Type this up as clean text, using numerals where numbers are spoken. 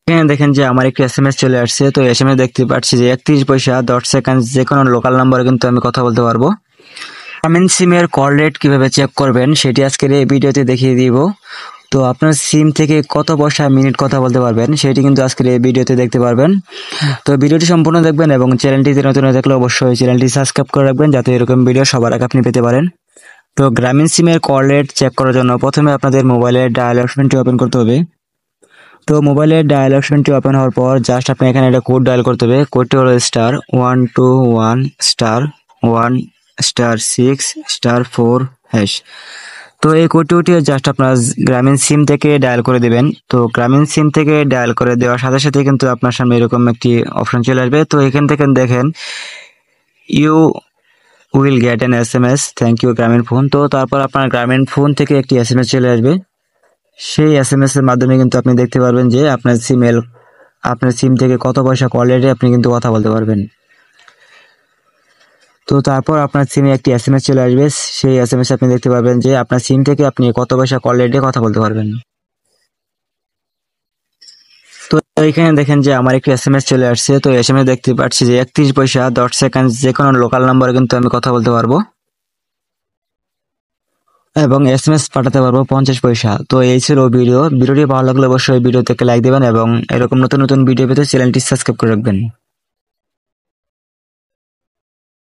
এখানে দেখেন যে আমার একটি এসএমএস চলে আসছে। তো এসএমএস দেখতে পাচ্ছি যে 31 পয়সা 10 সেকেন্ড যে কোনো লোকাল নম্বরে কিন্তু আমি কথা বলতে পারবো। গ্রামীণ সিমের কল রেট কিভাবে চেক করবেন সেটি আজকের এই ভিডিওতে দেখিয়ে দিব। তো আপনার সিম থেকে কত পয়সা মিনিট কথা বলতে পারবেন সেটি কিন্তু আজকের এই ভিডিওতে দেখতে পারবেন। তো ভিডিওটি সম্পূর্ণ দেখবেন এবং চ্যানেলটিতে নতুন হয়ে থাকলে অবশ্যই চ্যানেলটি সাবস্ক্রাইব করে রাখবেন যাতে এরকম ভিডিও সবার আগে আপনি পেতে পারেন। তো গ্রামীণ সিমের কল রেট চেক করার জন্য প্রথমে আপনাদের মোবাইলের ডায়াল অপশনটি ওপেন করতে হবে। তো মোবাইলের ডায়াল অপশনটি ওপেন হওয়ার পর জাস্ট আপনি এখানে একটা কোড ডায়াল করতে হবে। কোডটি হলো *121*1*6*4#। তো এই কোডটি জাস্ট আপনার গ্রামীণ সিম থেকে ডায়াল করে দিবেন। তো গ্রামীণ সিম থেকে ডায়াল করে দেওয়ার সাথে সাথে কিন্তু আপনার সামনে এরকম একটি অপশন চলে আসবে। তো এখান থেকে দেখেন you will get an SMS thank you Grameenphone. তো তারপর আপনার গ্রামীণ ফোন থেকে একটি এসএমএস চলে আসবে। সেই এসএমএস এর মাধ্যমে কিন্তু আপনি দেখতে পারবেন যে আপনার সিম থেকে কত পয়সা কল রেটে আপনি কিন্তু কথা বলতে পারবেন। তো তারপর আপনার সিমে একটি এসএমএস চলে আসবে। সেই এসএমএস আপনি দেখতে পারবেন যে আপনার সিম থেকে আপনি কত পয়সা কল রেটে কথা বলতে পারবেন। তো এখানে দেখেন যে আমার একটি এসএমএস চলে আসছে। তো এসএমএস দেখতে পাচ্ছি যে 31 পয়সা 10 সেকেন্ড যে কোনো লোকাল নম্বরে কিন্তু আমি কথা বলতে পারবো এবং এসএমএস পাঠাতে পারবো 50 পয়সা। তো এই ছিল ভিডিওটি ভালো লাগলে অবশ্যই ভিডিওতে লাইক দিবেন এবং এরকম নতুন নতুন ভিডিও পেতে চ্যানেলটি সাবস্ক্রাইব করে রাখবেন।